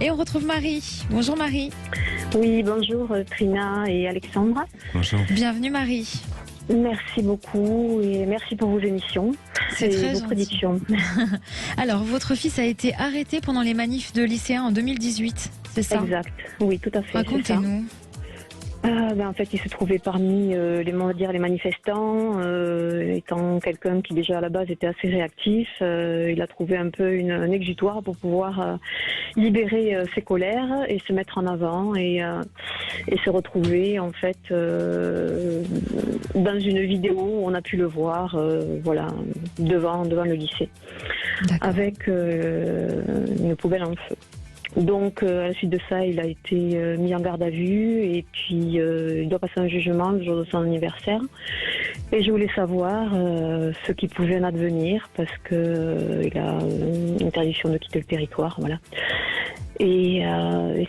Et on retrouve Marie. Bonjour Marie. Oui, bonjour Trina et Alexandra. Bonjour. Bienvenue Marie. Merci beaucoup et merci pour vos émissions. C'est et très vos gentil. prédictions. Alors, votre fils a été arrêté pendant les manifs de lycéens en 2018, c'est ça? Exact, oui, tout à fait. Racontez-nous. En fait, il se trouvait parmi les manifestants, étant quelqu'un qui déjà à la base était assez réactif. Il a trouvé un peu un exutoire pour pouvoir libérer ses colères et se mettre en avant et se retrouver en fait dans une vidéo. On a pu le voir, devant le lycée, avec une poubelle en feu. Donc, à la suite de ça, il a été mis en garde à vue et puis il doit passer un jugement le jour de son anniversaire. Et je voulais savoir ce qui pouvait en advenir parce que il a une interdiction de quitter le territoire, voilà. Et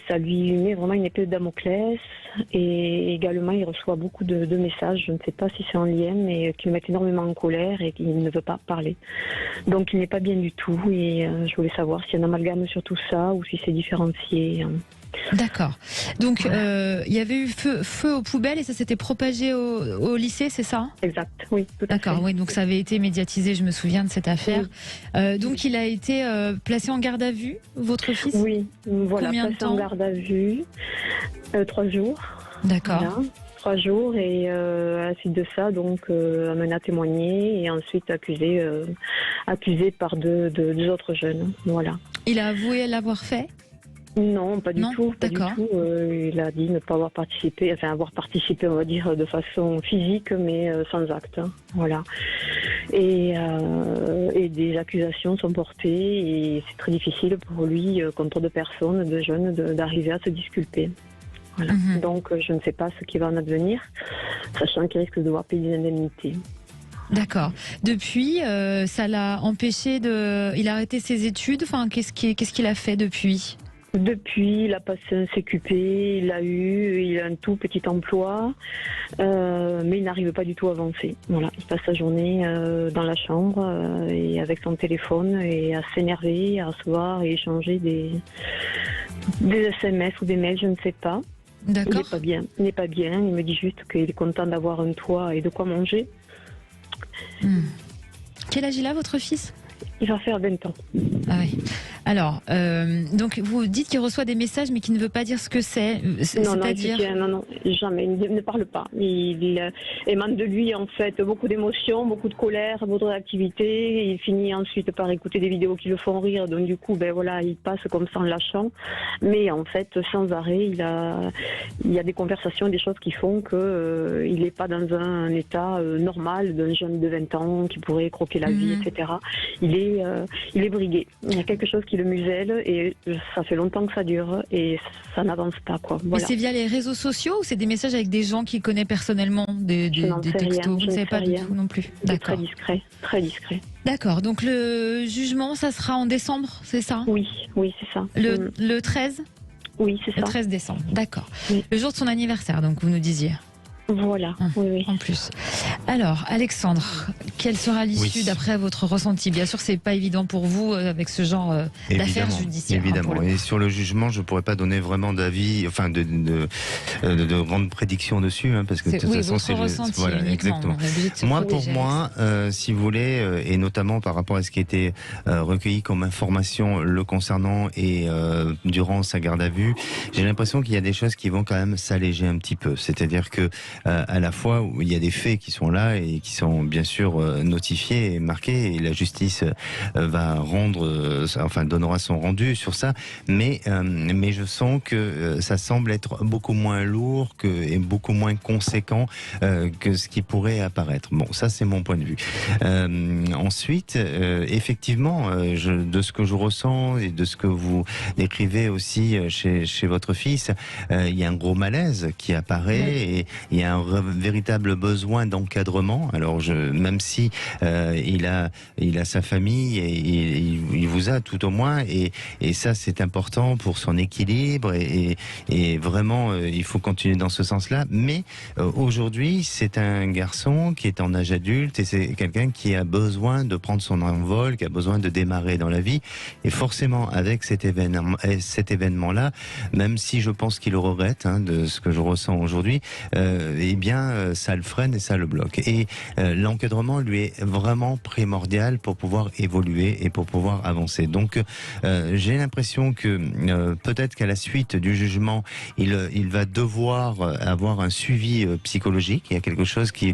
ça lui met vraiment une épée de Damoclès. Et également, il reçoit beaucoup de messages, je ne sais pas si c'est en lien, mais qui le mettent énormément en colère et qu'il ne veut pas parler. Donc, il n'est pas bien du tout. Et je voulais savoir s'il y a un amalgame sur tout ça ou si c'est différencié. D'accord. Donc, il y avait eu feu aux poubelles et ça s'était propagé au lycée, c'est ça? Exact, oui, tout à fait. D'accord, oui, donc ça avait été médiatisé, je me souviens de cette affaire. Donc, il a été placé en garde à vue, votre fils? Oui, voilà, Combien de placé temps? en garde à vue, 3 jours. D'accord. Voilà. 3 jours et à la suite de ça, donc amené à témoigner et ensuite accusé par deux autres jeunes. Voilà. Il a avoué l'avoir fait? Non, pas du tout. Pas du D'accord. tout. Il a dit ne pas avoir participé, avoir participé, on va dire, de façon physique, mais sans acte. Voilà. Et des accusations sont portées et c'est très difficile pour lui, contre 2 personnes, 2 jeunes, d'arriver à se disculper. Voilà. Donc, je ne sais pas ce qui va en advenir, sachant qu'il risque de devoir payer des indemnités. D'accord. Depuis, ça l'a empêché il a arrêté ses études. Enfin, qu'est-ce qu'il a fait depuis? Depuis, il a passé un CQP, il a un tout petit emploi, mais il n'arrive pas du tout à avancer. Voilà, il passe sa journée dans la chambre et avec son téléphone et à s'énerver, à recevoir et échanger des SMS ou des mails, je ne sais pas. D'accord. Il n'est pas bien. Il me dit juste qu'il est content d'avoir un toit et de quoi manger. Quel âge il a, votre fils? Il va faire 20 ans. Ah oui. Alors, donc vous dites qu'il reçoit des messages mais qu'il ne veut pas dire ce que c'est. C'est-à-dire Non, jamais. Il ne parle pas. Il émane de lui en fait beaucoup d'émotions, beaucoup de colère, beaucoup de réactivité. Il finit ensuite par écouter des vidéos qui le font rire. Donc du coup, il passe comme ça en lâchant. Mais en fait, sans arrêt, il y a des conversations, des choses qui font que il n'est pas dans un état normal d'un jeune de 20 ans qui pourrait croquer la vie, etc. Il est brigué. Il y a quelque chose qui le muselle et ça fait longtemps que ça dure et ça n'avance pas, quoi. Voilà. Mais c'est via les réseaux sociaux ou c'est des messages avec des gens qu'il connaît personnellement, des textos? Vous ne savez pas du tout non plus. D'accord. Très discret. D'accord. Donc le jugement, ça sera en décembre, c'est ça? Oui, c'est ça. Le 13? Oui, c'est ça. Le 13 décembre, d'accord. Oui. Le jour de son anniversaire, donc vous nous disiez. Voilà, oui. En plus. Alors, Alexandre, quelle sera l'issue d'après votre ressenti? Bien sûr, c'est pas évident pour vous avec ce genre d'affaires judiciaires. Évidemment. Et sur le jugement, je pourrais pas donner vraiment d'avis, enfin de grandes prédictions dessus, parce que de toute façon, c'est voilà, exactement. Moi, pour moi, si vous voulez, et notamment par rapport à ce qui a été recueilli comme information le concernant et durant sa garde à vue, j'ai l'impression qu'il y a des choses qui vont quand même s'alléger un petit peu. C'est-à-dire que à la fois où il y a des faits qui sont là et qui sont bien sûr notifiés et marqués et la justice va donnera son rendu sur ça, mais je sens que ça semble être beaucoup moins lourd et beaucoup moins conséquent que ce qui pourrait apparaître. Bon, ça c'est mon point de vue. Ensuite, effectivement, de ce que je ressens et de ce que vous décrivez aussi chez votre fils, il y a un gros malaise qui apparaît et il y a a un véritable besoin d'encadrement. Alors même si il a sa famille et il vous a tout au moins, et ça c'est important pour son équilibre et vraiment il faut continuer dans ce sens-là. Mais aujourd'hui c'est un garçon qui est en âge adulte et c'est quelqu'un qui a besoin de prendre son envol, qui a besoin de démarrer dans la vie, et forcément avec cet événement-là, même si je pense qu'il le regrette de ce que je ressens aujourd'hui, eh bien ça le freine et ça le bloque. Et l'encadrement lui est vraiment primordial pour pouvoir évoluer et pour pouvoir avancer. Donc j'ai l'impression que peut-être qu'à la suite du jugement, il va devoir avoir un suivi psychologique. Il y a quelque chose qui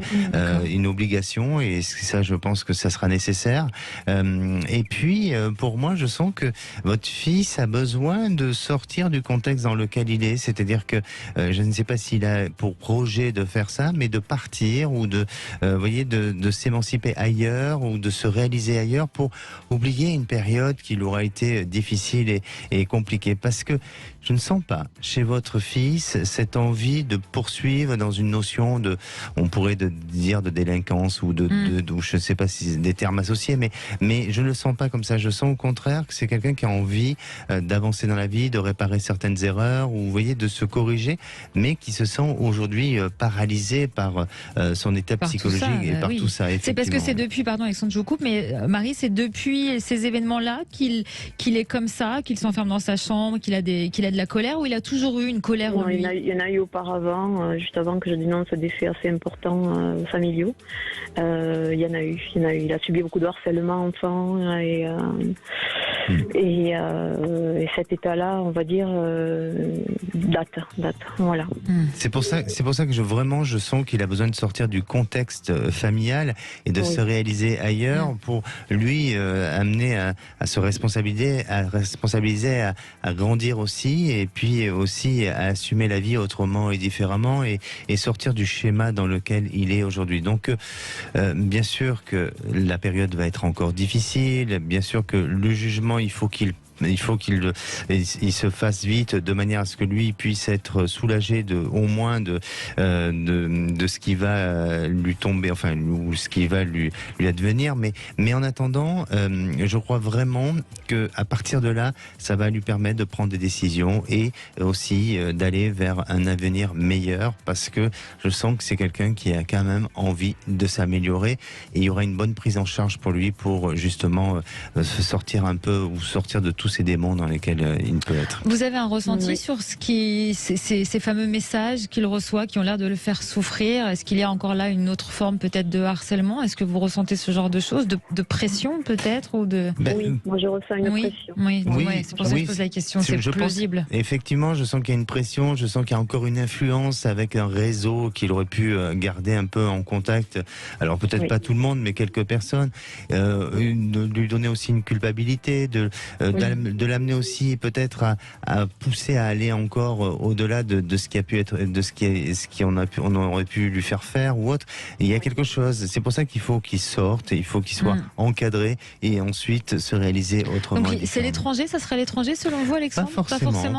une obligation, et ça je pense que ça sera nécessaire. Et puis pour moi je sens que votre fils a besoin de sortir du contexte dans lequel il est, c'est-à-dire que je ne sais pas s'il a pour projet de faire ça, mais de partir ou de s'émanciper ailleurs ou de se réaliser ailleurs pour oublier une période qui lui aura été difficile et compliquée. Parce que je ne sens pas chez votre fils cette envie de poursuivre dans une notion on pourrait dire de délinquance ou je ne sais pas si c'est des termes associés, mais je ne le sens pas comme ça. Je sens au contraire que c'est quelqu'un qui a envie d'avancer dans la vie, de réparer certaines erreurs, ou vous voyez, de se corriger, mais qui se sent aujourd'hui paralysé par son état psychologique et par tout ça. C'est parce que c'est depuis, pardon Alexandre, je vous coupe, mais Marie, c'est depuis ces événements-là qu'il est comme ça, qu'il s'enferme dans sa chambre, qu'il a de la colère, ou il a toujours eu une colère en lui? Il y en a eu auparavant, juste avant que je dénonce des faits assez importants familiaux. Il y en a eu. Il a subi beaucoup de harcèlement enfant et cet état-là, on va dire, date. Voilà. C'est pour ça que je sens qu'il a besoin de sortir du contexte familial et de se réaliser ailleurs pour lui amener à se responsabiliser, à grandir aussi, et puis aussi à assumer la vie autrement et différemment, et sortir du schéma dans lequel il est aujourd'hui. Donc bien sûr que la période va être encore difficile, bien sûr que le jugement, il faut qu'il se fasse vite, de manière à ce que lui puisse être soulagé au moins de ce qui va lui tomber, enfin, ou ce qui va lui advenir. Mais en attendant, je crois vraiment que à partir de là, ça va lui permettre de prendre des décisions et aussi d'aller vers un avenir meilleur, parce que je sens que c'est quelqu'un qui a quand même envie de s'améliorer, et il y aura une bonne prise en charge pour lui pour justement se sortir un peu, ou sortir de tous ces démons dans lesquels il peut être. Vous avez un ressenti sur ces fameux messages qu'il reçoit qui ont l'air de le faire souffrir? Est-ce qu'il y a encore là une autre forme peut-être de harcèlement? Est-ce que vous ressentez ce genre de choses, de pression peut-être, ou de... Oui, moi je ressens une pression. Oui, c'est pour ça que je pose la question, c'est plausible. Effectivement, je sens qu'il y a une pression, je sens qu'il y a encore une influence avec un réseau qu'il aurait pu garder un peu en contact. Alors peut-être pas tout le monde, mais quelques personnes. De lui donner aussi une culpabilité, de l'amener aussi peut-être à pousser à aller encore au-delà de ce qui a pu être, de on aurait pu lui faire ou autre. Et il y a quelque chose. C'est pour ça qu'il faut qu'il sorte, il faut qu'il soit encadré, et ensuite se réaliser autrement. Donc c'est l'étranger, ça serait l'étranger selon vous, Alexandre?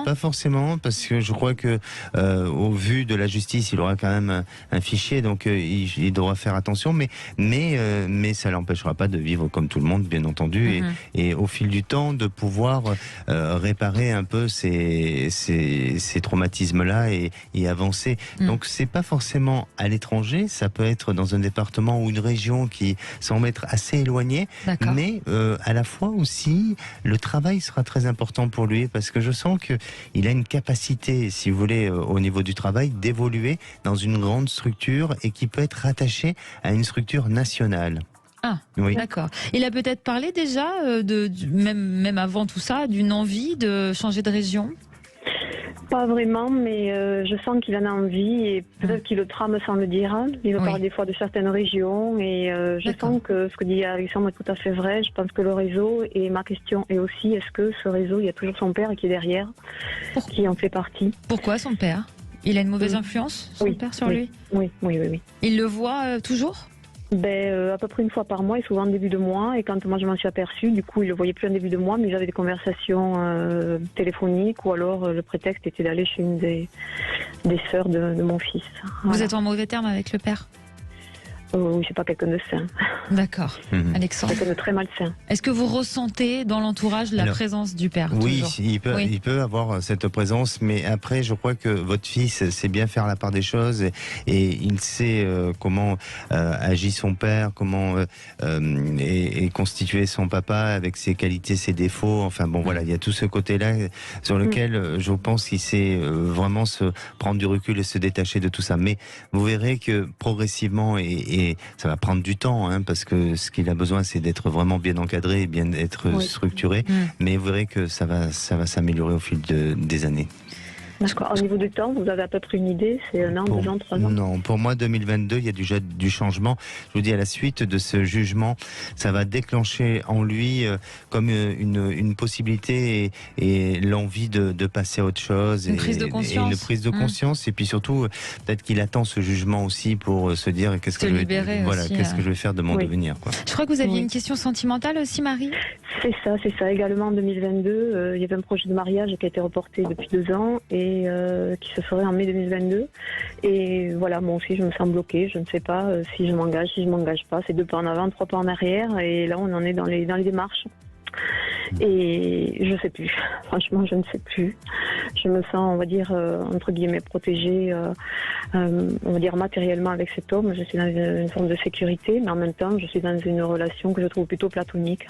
Pas forcément, parce que je crois que au vu de la justice, il aura quand même un fichier, donc il devra faire attention, mais ça l'empêchera pas de vivre comme tout le monde, bien entendu, et au fil du temps de pouvoir réparer un peu ces traumatismes-là et avancer. Donc c'est pas forcément à l'étranger, ça peut être dans un département ou une région qui semble être assez éloignée, mais à la fois aussi le travail sera très important pour lui, parce que je sens qu'il a une capacité, si vous voulez, au niveau du travail, d'évoluer dans une grande structure et qui peut être rattaché à une structure nationale. Ah, oui. D'accord. Il a peut-être parlé déjà, même avant tout ça, d'une envie de changer de région? Pas vraiment, mais je sens qu'il en a envie, et peut-être qu'il le trame sans le dire. Il me parle des fois de certaines régions, et je sens que ce que dit Alexandre est tout à fait vrai. Je pense que le réseau, et ma question est aussi, est-ce que ce réseau, il y a toujours son père qui est derrière, qui en fait partie? Pourquoi son père? Il a une mauvaise influence, son père, sur lui? Oui. Il le voit toujours? À peu près une fois par mois et souvent en début de mois. Et quand moi je m'en suis aperçue, du coup, il le voyait plus en début de mois, mais j'avais des conversations téléphoniques ou alors le prétexte était d'aller chez une des sœurs de mon fils. Vous êtes en mauvais terme avec le père? Oui, c'est pas quelqu'un de sain. D'accord. Alexandre. Quelqu'un de très malsain. Est-ce que vous ressentez dans l'entourage la présence du père? Oui, il peut avoir cette présence, mais après, je crois que votre fils sait bien faire la part des choses et il sait comment agit son père, comment est constitué son papa avec ses qualités, ses défauts. Enfin bon, voilà, il y a tout ce côté-là sur lequel je pense qu'il sait vraiment se prendre du recul et se détacher de tout ça. Mais vous verrez que progressivement et ça va prendre du temps, parce que ce qu'il a besoin, c'est d'être vraiment bien encadré et bien être structuré. Mais vous verrez que ça va s'améliorer au fil des années. D'accord. Au niveau du temps, vous avez à peu près une idée? C'est 1 an, 2 ans, 3 ans? Non, pour moi, 2022, il y a déjà du changement. Je vous dis, à la suite de ce jugement, ça va déclencher en lui comme une possibilité et l'envie de passer à autre chose. Une prise de conscience. Et une prise de conscience. Et puis surtout, peut-être qu'il attend ce jugement aussi pour se dire qu'est-ce que je vais faire de mon devenir. Quoi. Je crois que vous aviez une question sentimentale aussi, Marie? C'est ça. Également en 2022, il y avait un projet de mariage qui a été reporté depuis 2 ans et qui se ferait en mai 2022. Et voilà, moi aussi, je me sens bloquée. Je ne sais pas si je m'engage, si je m'engage pas. C'est 2 pas en avant, 3 pas en arrière. Et là, on en est dans les démarches. Et je sais plus. Franchement, je ne sais plus. Je me sens, on va dire, entre guillemets, protégée, on va dire matériellement avec cet homme. Je suis dans une forme de sécurité, mais en même temps, je suis dans une relation que je trouve plutôt platonique.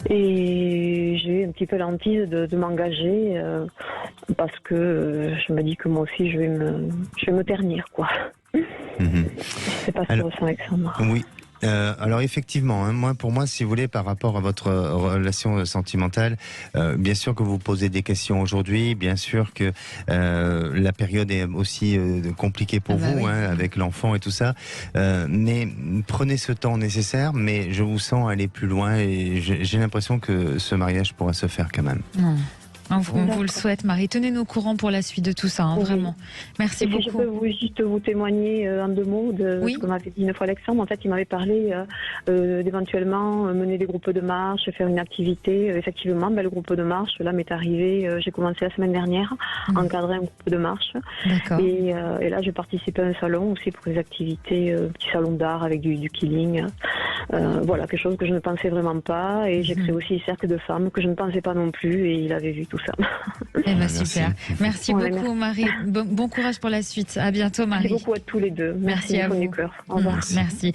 Et j'ai un petit peu l'hantise de m'engager parce que je me dis que moi aussi, je vais me ternir, quoi. Je sais pas si tu ressens, Alexandre. Oui. Alors effectivement, pour moi, si vous voulez, par rapport à votre relation sentimentale, bien sûr que vous posez des questions aujourd'hui, bien sûr que la période est aussi compliquée pour vous, avec l'enfant et tout ça, mais prenez ce temps nécessaire, mais je vous sens aller plus loin et j'ai l'impression que ce mariage pourra se faire quand même. On vous le souhaite, Marie. Tenez-nous au courant pour la suite de tout ça, vraiment. Merci beaucoup. Je peux juste vous témoigner en 2 mots de ce que m'avait dit une fois Alexandre. En fait, il m'avait parlé d'éventuellement mener des groupes de marche, faire une activité. Effectivement, le groupe de marche, là, m'est arrivé. J'ai commencé la semaine dernière à encadrer un groupe de marche. Et là, j'ai participé à un salon aussi pour des activités, petit salon d'art avec du killing. Voilà, quelque chose que je ne pensais vraiment pas. Et j'ai créé aussi un cercle de femmes que je ne pensais pas non plus. Et il avait vu tout ça. Eh ben, super. Merci beaucoup, Marie. Bon courage pour la suite. À bientôt, Marie. Merci beaucoup à tous les deux. Merci à vous. Du cœur. Au revoir. Merci.